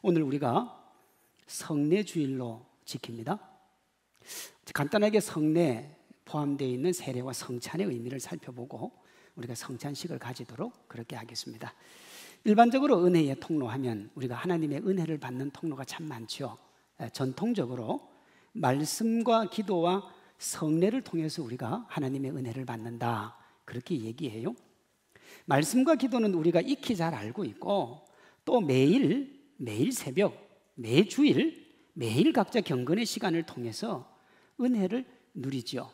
오늘 우리가 성례 주일로 지킵니다. 간단하게 성례 포함되어 있는 세례와 성찬의 의미를 살펴보고 우리가 성찬식을 가지도록 그렇게 하겠습니다. 일반적으로 은혜의 통로하면 우리가 하나님의 은혜를 받는 통로가 참 많죠. 전통적으로 말씀과 기도와 성례를 통해서 우리가 하나님의 은혜를 받는다, 그렇게 얘기해요. 말씀과 기도는 우리가 익히 잘 알고 있고, 또 매일 새벽, 매주일, 매일 각자 경건의 시간을 통해서 은혜를 누리죠.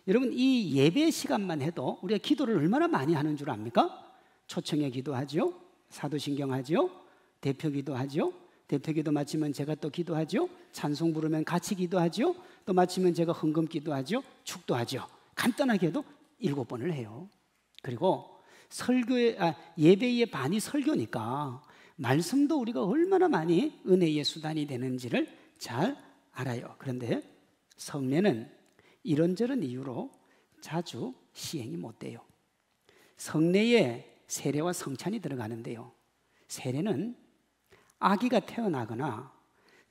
여러분, 이 예배 시간만 해도 우리가 기도를 얼마나 많이 하는 줄 압니까? 초청에 기도하죠, 사도신경 하죠, 대표 기도하죠, 대표 기도 마치면 제가 또 기도하죠, 찬송 부르면 같이 기도하죠, 또 마치면 제가 헌금 기도하죠, 축도하죠. 간단하게도 7번을 해요. 그리고 예배의 반이 설교니까 말씀도 우리가 얼마나 많이 은혜의 수단이 되는지를 잘 알아요. 그런데 성례는 이런저런 이유로 자주 시행이 못 돼요. 성례에 세례와 성찬이 들어가는데요, 세례는 아기가 태어나거나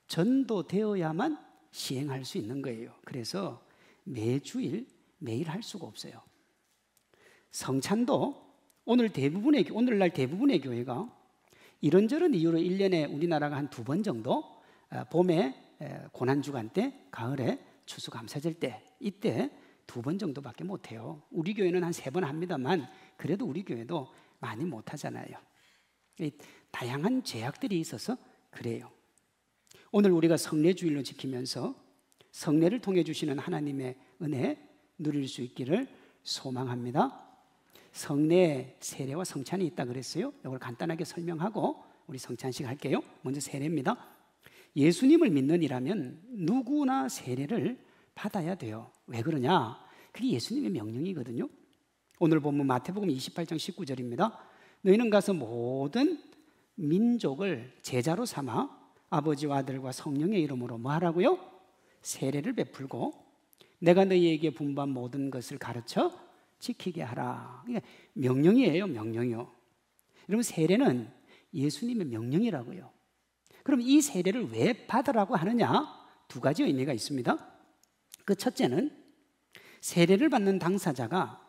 전도되어야만 시행할 수 있는 거예요. 그래서 매주일 매일 할 수가 없어요. 성찬도 오늘날 대부분의 교회가 이런저런 이유로 1년에 우리나라가 한 2번 정도, 봄에 고난주간 때, 가을에 추수감사절 때, 이때 2번 정도밖에 못해요. 우리 교회는 한 3번 합니다만 그래도 우리 교회도 많이 못하잖아요. 다양한 제약들이 있어서 그래요. 오늘 우리가 성례주일로 지키면서 성례를 통해 주시는 하나님의 은혜 누릴 수 있기를 소망합니다. 성례, 세례와 성찬이 있다 그랬어요. 이걸 간단하게 설명하고 우리 성찬식 할게요. 먼저 세례입니다. 예수님을 믿는 이라면 누구나 세례를 받아야 돼요. 왜 그러냐? 그게 예수님의 명령이거든요. 오늘 본문 마태복음 28장 19절입니다. 너희는 가서 모든 민족을 제자로 삼아 아버지와 아들과 성령의 이름으로 뭐 하라고요? 세례를 베풀고 내가 너희에게 분부한 모든 것을 가르쳐 지키게 하라. 그러니까 명령이에요, 명령이요. 여러분, 세례는 예수님의 명령이라고요. 그럼 이 세례를 왜 받으라고 하느냐? 2가지 의미가 있습니다. 그 첫째는 세례를 받는 당사자가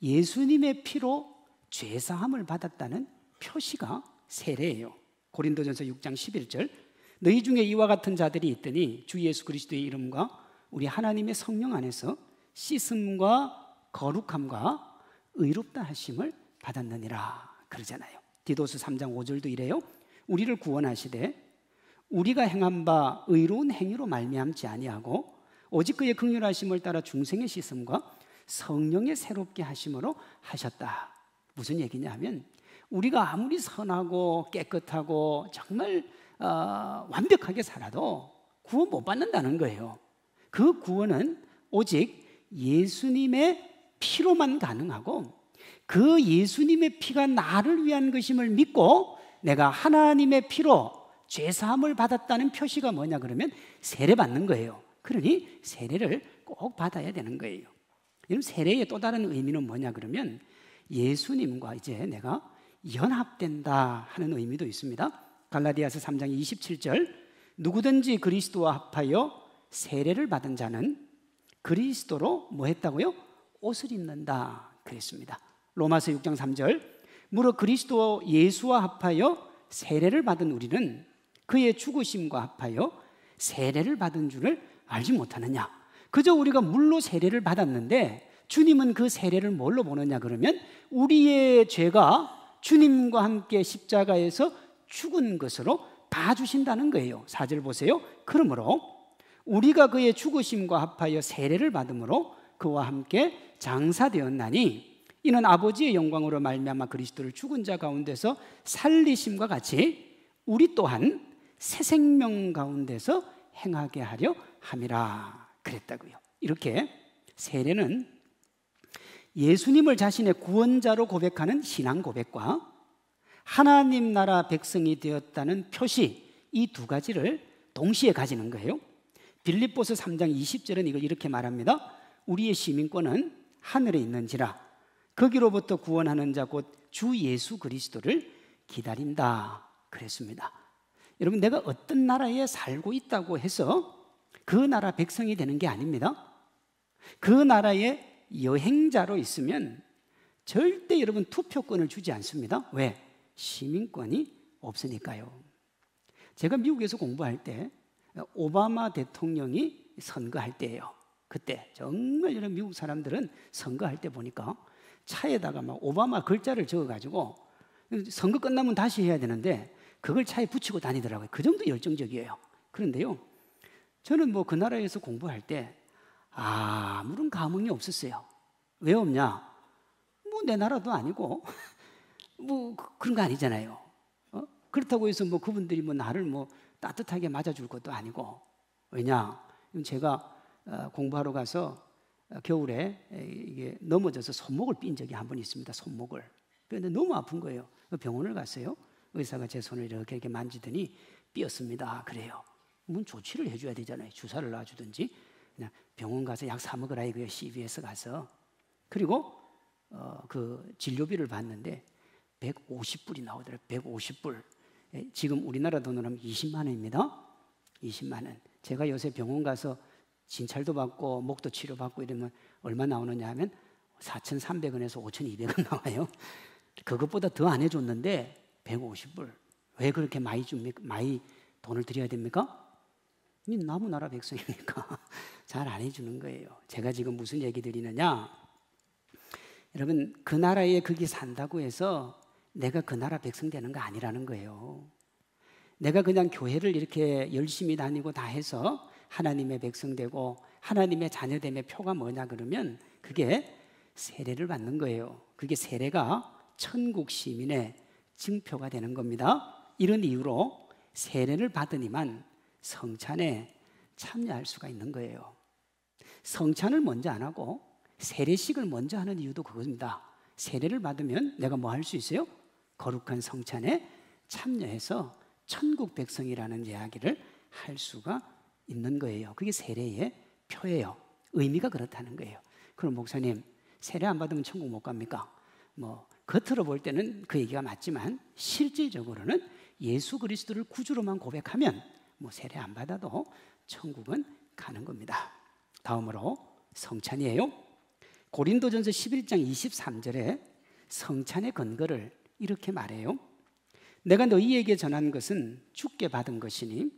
예수님의 피로 죄사함을 받았다는 표시가 세례예요. 고린도전서 6장 11절, 너희 중에 이와 같은 자들이 있더니 주 예수 그리스도의 이름과 우리 하나님의 성령 안에서 씻음과 거룩함과 의롭다 하심을 받았느니라 그러잖아요. 디도스 3장 5절도 이래요. 우리를 구원하시되 우리가 행한 바 의로운 행위로 말미암지 아니하고 오직 그의 긍휼하심을 따라 중생의 씻음과 성령의 새롭게 하심으로 하셨다. 무슨 얘기냐 하면 우리가 아무리 선하고 깨끗하고 정말 완벽하게 살아도 구원 못 받는다는 거예요. 그 구원은 오직 예수님의 피로만 가능하고, 그 예수님의 피가 나를 위한 것임을 믿고 내가 하나님의 피로 죄사함을 받았다는 표시가 뭐냐 그러면 세례 받는 거예요. 그러니 세례를 꼭 받아야 되는 거예요. 여러분, 세례의 또 다른 의미는 뭐냐 그러면 예수님과 이제 내가 연합된다 하는 의미도 있습니다. 갈라디아서 3장 27절, 누구든지 그리스도와 합하여 세례를 받은 자는 그리스도로 뭐 했다고요? 옷을 입는다 그랬습니다. 로마서 6장 3절, 무릇 그리스도 예수와 합하여 세례를 받은 우리는 그의 죽으심과 합하여 세례를 받은 줄을 알지 못하느냐. 그저 우리가 물로 세례를 받았는데 주님은 그 세례를 뭘로 보느냐 그러면 우리의 죄가 주님과 함께 십자가에서 죽은 것으로 봐주신다는 거예요. 4절 보세요. 그러므로 우리가 그의 죽으심과 합하여 세례를 받음으로 그와 함께 장사되었나니 이는 아버지의 영광으로 말미암아 그리스도를 죽은 자 가운데서 살리심과 같이 우리 또한 새 생명 가운데서 행하게 하려 함이라 그랬다고요. 이렇게 세례는 예수님을 자신의 구원자로 고백하는 신앙 고백과 하나님 나라 백성이 되었다는 표시, 이 2가지를 동시에 가지는 거예요. 빌립보서 3장 20절은 이걸 이렇게 말합니다. 우리의 시민권은 하늘에 있는지라 거기로부터 구원하는 자 곧 주 예수 그리스도를 기다린다 그랬습니다. 여러분, 내가 어떤 나라에 살고 있다고 해서 그 나라 백성이 되는 게 아닙니다. 그 나라의 여행자로 있으면 절대 여러분 투표권을 주지 않습니다. 왜? 시민권이 없으니까요. 제가 미국에서 공부할 때 오바마 대통령이 선거할 때예요. 그때 정말 여러분 미국 사람들은 선거할 때 보니까 차에다가 막 오바마 글자를 적어가지고 선거 끝나면 다시 해야 되는데 그걸 차에 붙이고 다니더라고요. 그 정도 열정적이에요. 그런데요, 저는 뭐 그 나라에서 공부할 때 아무런 감흥이 없었어요. 왜 없냐? 뭐 내 나라도 아니고 뭐 그런 거 아니잖아요. 그렇다고 해서 뭐 그분들이 뭐 나를 뭐 따뜻하게 맞아줄 것도 아니고. 왜냐? 제가 공부하러 가서 겨울에 이게 넘어져서 손목을 삔 적이 한 번 있습니다. 손목을. 그런데 너무 아픈 거예요. 병원을 갔어요. 의사가 제 손을 이렇게 만지더니 삐었습니다. 그래요. 뭐 조치를 해줘야 되잖아요. 주사를 놔주든지. 그냥 병원 가서 약 사 먹으라 이거예요. CVS 가서. 그리고 그 진료비를 받는데 150불이 나오더라고요. 150불. 지금 우리나라 돈으로 하면 20만 원입니다. 20만 원. 제가 요새 병원 가서 진찰도 받고 목도 치료받고 이러면 얼마 나오느냐 하면 4,300원에서 5,200원 나와요. 그것보다 더 안 해줬는데 150불. 왜 그렇게 많이 줍니까? 많이 돈을 드려야 됩니까? 남은 나라 백성이니까 잘 안 해주는 거예요. 제가 지금 무슨 얘기 드리느냐? 여러분, 그 나라에 거기 산다고 해서 내가 그 나라 백성 되는 거 아니라는 거예요. 내가 그냥 교회를 이렇게 열심히 다니고 다 해서 하나님의 백성 되고 하나님의 자녀 됨의 표가 뭐냐 그러면 그게 세례를 받는 거예요. 그게 세례가 천국 시민의 증표가 되는 겁니다. 이런 이유로 세례를 받으니만 성찬에 참여할 수가 있는 거예요. 성찬을 먼저 안 하고 세례식을 먼저 하는 이유도 그겁니다. 세례를 받으면 내가 뭐 할 수 있어요? 거룩한 성찬에 참여해서 천국 백성이라는 이야기를 할 수가 있는 거예요. 그게 세례의 표예요. 의미가 그렇다는 거예요. 그럼 목사님, 세례 안 받으면 천국 못 갑니까? 뭐 겉으로 볼 때는 그 얘기가 맞지만 실질적으로는 예수 그리스도를 구주로만 고백하면 뭐 세례 안 받아도 천국은 가는 겁니다. 다음으로 성찬이에요. 고린도전서 11장 23절에 성찬의 근거를 이렇게 말해요. 내가 너희에게 전한 것은 주께 받은 것이니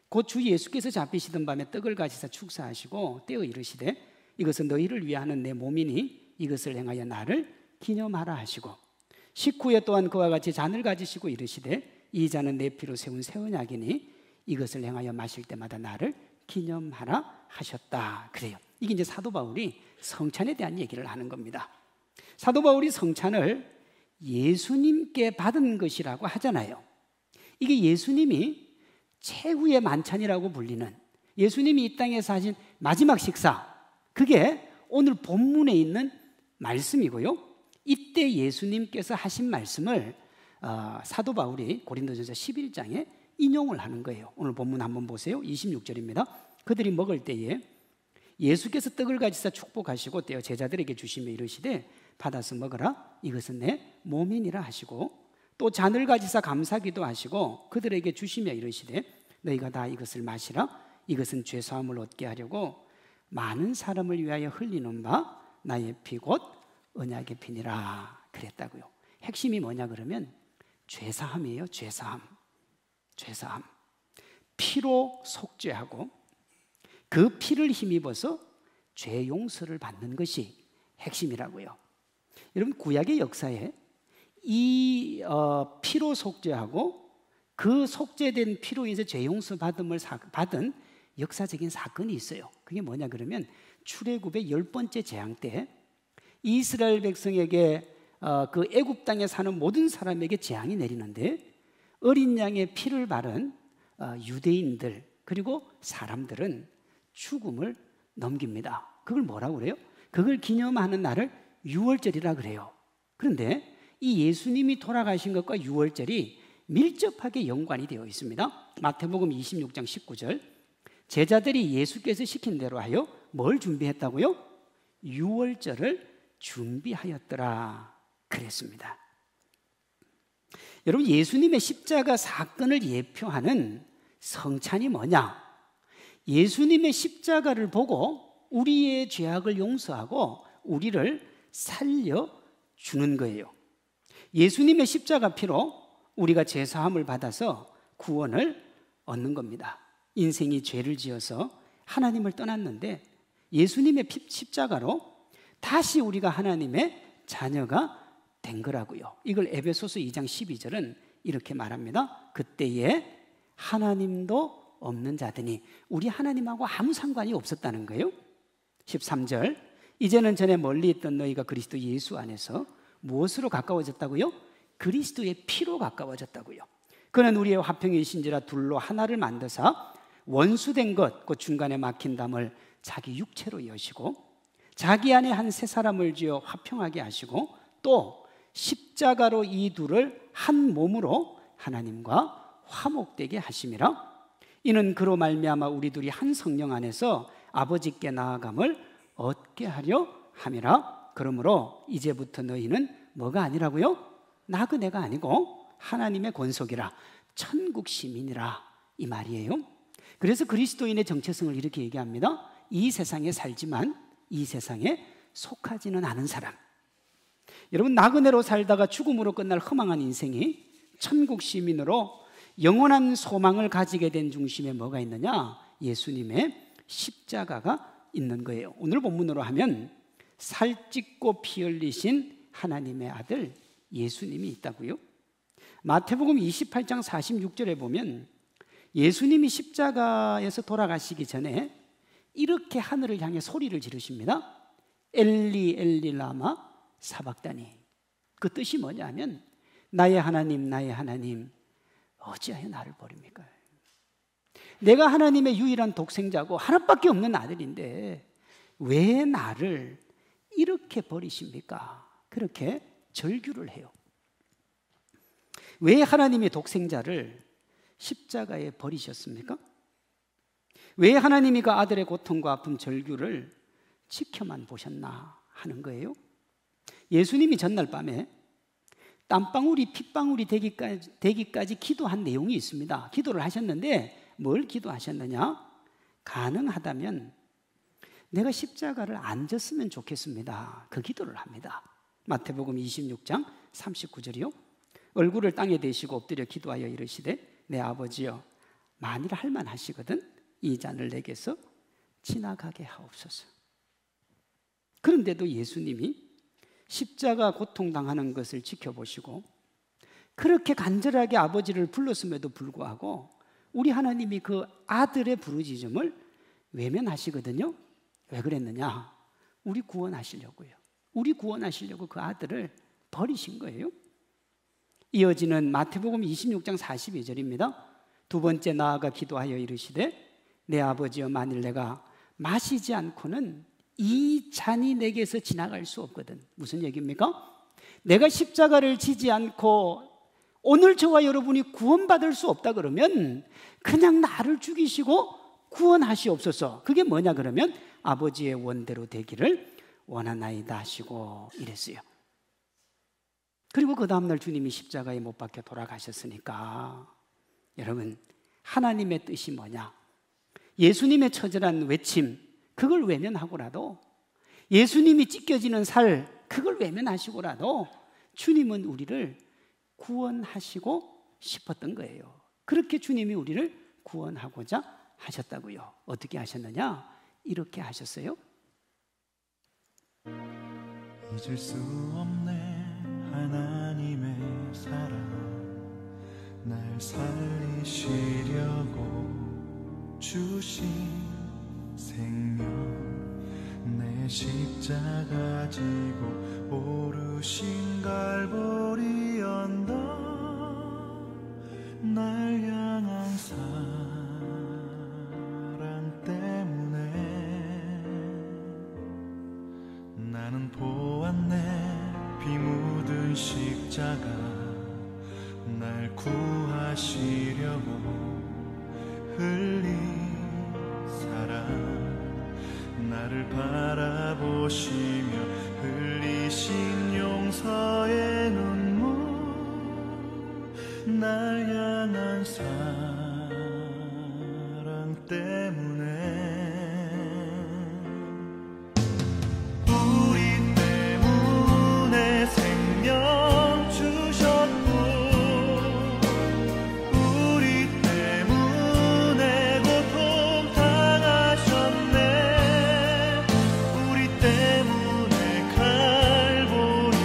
곧 주 예수께서 잡히시던 밤에 떡을 가지사 축사하시고 떼어 이르시되 이것은 너희를 위하는 내 몸이니 이것을 행하여 나를 기념하라 하시고 식후에 또한 그와 같이 잔을 가지시고 이르시되 이 잔은 내 피로 세운 새 언약이니 이것을 행하여 마실 때마다 나를 기념하라 하셨다. 그래요. 이게 이제 사도 바울이 성찬에 대한 얘기를 하는 겁니다. 사도 바울이 성찬을 예수님께 받은 것이라고 하잖아요. 이게 예수님이 최후의 만찬이라고 불리는 예수님이 이 땅에서 하신 마지막 식사, 그게 오늘 본문에 있는 말씀이고요. 이때 예수님께서 하신 말씀을 사도 바울이 고린도전서 11장에 인용을 하는 거예요. 오늘 본문 한번 보세요. 26절입니다. 그들이 먹을 때에 예수께서 떡을 가지사 축복하시고 떼어 제자들에게 주시며 이르시되 받아서 먹으라 이것은 내 몸이니라 하시고 또 잔을 가지사 감사기도 하시고 그들에게 주시며 이르시되 너희가 다 이것을 마시라 이것은 죄사함을 얻게 하려고 많은 사람을 위하여 흘리는 바 나의 피 곧 언약의 피니라 그랬다고요. 핵심이 뭐냐 그러면 죄사함이에요. 죄사함. 피로 속죄하고 그 피를 힘입어서 죄 용서를 받는 것이 핵심이라고요. 여러분, 구약의 역사에 이 피로 속죄하고 그 속죄된 피로 인해서 죄 용서 받은 역사적인 사건이 있어요. 그게 뭐냐 그러면 출애굽의 10번째 재앙 때 이스라엘 백성에게 그 애굽 땅에 사는 모든 사람에게 재앙이 내리는데 어린 양의 피를 바른 유대인들 그리고 사람들은 죽음을 넘깁니다. 그걸 뭐라고 그래요? 그걸 기념하는 날을 유월절이라 그래요. 그런데 이 예수님이 돌아가신 것과 유월절이 밀접하게 연관이 되어 있습니다. 마태복음 26장 19절 제자들이 예수께서 시킨 대로 하여 뭘 준비했다고요? 유월절을 준비하였더라 그랬습니다. 여러분, 예수님의 십자가 사건을 예표하는 성찬이 뭐냐? 예수님의 십자가를 보고 우리의 죄악을 용서하고 우리를 살려주는 거예요. 예수님의 십자가 피로 우리가 죄사함을 받아서 구원을 얻는 겁니다. 인생이 죄를 지어서 하나님을 떠났는데 예수님의 십자가로 다시 우리가 하나님의 자녀가 된 거라고요. 이걸 에베소서 2장 12절은 이렇게 말합니다. 그때에 하나님도 없는 자더니, 우리 하나님하고 아무 상관이 없었다는 거예요. 13절, 이제는 전에 멀리 있던 너희가 그리스도 예수 안에서 무엇으로 가까워졌다고요? 그리스도의 피로 가까워졌다고요. 그는 우리의 화평이신지라 둘로 하나를 만드사 원수된 것, 그 중간에 막힌 담을 자기 육체로 여시고 자기 안에 한 새 사람을 지어 화평하게 하시고 또 십자가로 이 둘을 한 몸으로 하나님과 화목되게 하심이라. 이는 그로 말미암아 우리 둘이 한 성령 안에서 아버지께 나아감을 얻게 하려 함이라. 그러므로 이제부터 너희는 뭐가 아니라고요? 나그네가 아니고 하나님의 권속이라, 천국 시민이라, 이 말이에요. 그래서 그리스도인의 정체성을 이렇게 얘기합니다. 이 세상에 살지만 이 세상에 속하지는 않은 사람. 여러분, 나그네로 살다가 죽음으로 끝날 허망한 인생이 천국 시민으로 영원한 소망을 가지게 된 중심에 뭐가 있느냐? 예수님의 십자가가 있는 거예요. 오늘 본문으로 하면 살찢고 피 흘리신 하나님의 아들 예수님이 있다고요. 마태복음 28장 46절에 보면 예수님이 십자가에서 돌아가시기 전에 이렇게 하늘을 향해 소리를 지르십니다. 엘리 엘리 라마 사박다니. 그 뜻이 뭐냐면 나의 하나님 나의 하나님 어찌하여 나를 버립니까? 내가 하나님의 유일한 독생자고 하나밖에 없는 아들인데 왜 나를 이렇게 버리십니까? 그렇게 절규를 해요. 왜 하나님의 독생자를 십자가에 버리셨습니까? 왜 하나님이 그 아들의 고통과 아픔 절규를 지켜만 보셨나 하는 거예요. 예수님이 전날 밤에 땀방울이 핏방울이 되기까지 기도한 내용이 있습니다. 기도를 하셨는데 뭘 기도하셨느냐? 가능하다면 내가 십자가를 안 졌으면 좋겠습니다. 그 기도를 합니다. 마태복음 26장 39절이요. 얼굴을 땅에 대시고 엎드려 기도하여 이르시되 내 아버지여 만일 할만하시거든 이 잔을 내게서 지나가게 하옵소서. 그런데도 예수님이 십자가 고통당하는 것을 지켜보시고 그렇게 간절하게 아버지를 불렀음에도 불구하고 우리 하나님이 그 아들의 부르짖음을 외면하시거든요. 왜 그랬느냐? 우리 구원하시려고요. 우리 구원하시려고 그 아들을 버리신 거예요. 이어지는 마태복음 26장 42절입니다. 두 번째 나아가 기도하여 이르시되 내 아버지여 만일 내가 마시지 않고는 이 잔이 내게서 지나갈 수 없거든. 무슨 얘기입니까? 내가 십자가를 지지 않고 오늘 저와 여러분이 구원받을 수 없다 그러면 그냥 나를 죽이시고 구원하시옵소서. 그게 뭐냐 그러면 아버지의 원대로 되기를 원하나이다 하시고 이랬어요. 그리고 그 다음날 주님이 십자가에 못 박혀 돌아가셨으니까 여러분, 하나님의 뜻이 뭐냐? 예수님의 처절한 외침, 그걸 외면하고라도, 예수님이 찢겨지는 살, 그걸 외면하시고라도 주님은 우리를 구원하시고 싶었던 거예요. 그렇게 주님이 우리를 구원하고자 하셨다고요. 어떻게 하셨느냐? 이렇게 하셨어요. 잊을 수 없네 하나님의 사랑, 날 살리시려고 주신 생명, 내 십자가 지고 오르신 갈보리 언덕, 날 향한 사랑 때문에 나는 보았네. 피 묻은 십자가 날 구하시려고 흘린 사랑, 나를 바라보시며 흘리신 용서의 눈물, 날 향한 사랑 때문에 우리 때문에 생명 주셨고 우리 때문에 고통 당하셨네 우리 때문에 칼보리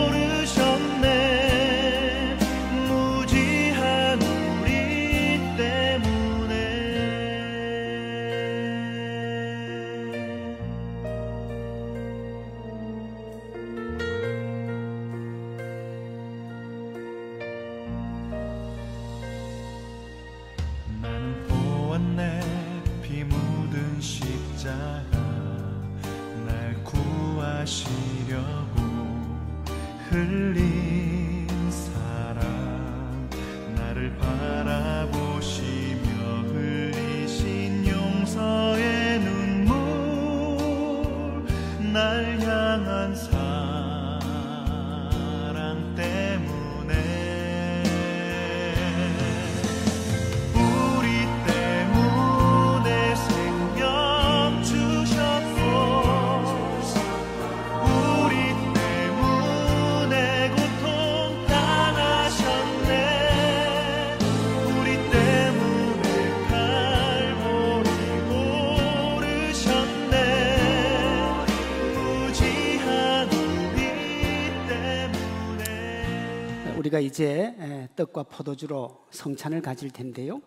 오르셨네 무지한 우리 때문에 나는 보았네 피 묻은 십자가 날 구하시려고 흘린 사랑 나를 바라보시며 흘리신 용서의 눈물 날 향한 사랑 때문에 우리 때문에 생명 주셨고 우리 때문에 고통 당하셨네 우리 때문에 칼보리 오르셨네 무지한 우리 때문에 우리가 이제 떡과 포도주로 성찬을 가질 텐데요.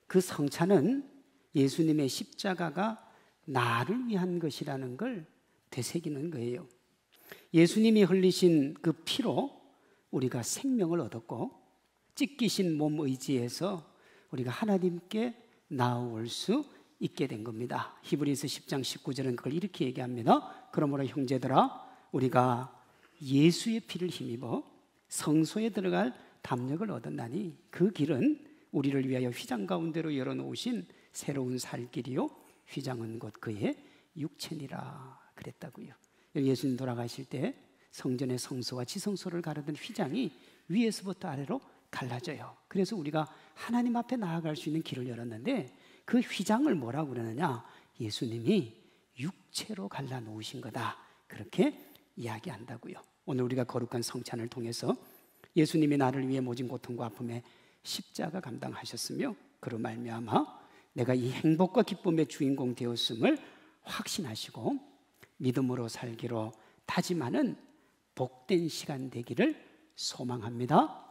그 성찬은 예수님의 십자가가 나를 위한 것이라는 걸 되새기는 거예요. 예수님이 흘리신 그 피로 우리가 생명을 얻었고 찢기신 몸 의지에서 우리가 하나님께 나아올 수 있게 된 겁니다. 히브리서 10장 19절은 그걸 이렇게 얘기합니다. 그러므로 형제들아 우리가 예수의 피를 힘입어 성소에 들어갈 담력을 얻었나니 그 길은 우리를 위하여 휘장 가운데로 열어놓으신 새로운 살 길이요 휘장은 곧 그의 육체니라 그랬다고요. 예수님 돌아가실 때 성전의 성소와 지성소를 가르던 휘장이 위에서부터 아래로 갈라져요. 그래서 우리가 하나님 앞에 나아갈 수 있는 길을 열었는데 그 휘장을 뭐라고 그러느냐, 예수님이 육체로 갈라놓으신 거다 그렇게 이야기한다고요. 오늘 우리가 거룩한 성찬을 통해서 예수님이 나를 위해 모진 고통과 아픔에 십자가 감당하셨으며 그로 말미암아 내가 이 행복과 기쁨의 주인공 되었음을 확신하시고 믿음으로 살기로 다짐하는 복된 시간 되기를 소망합니다.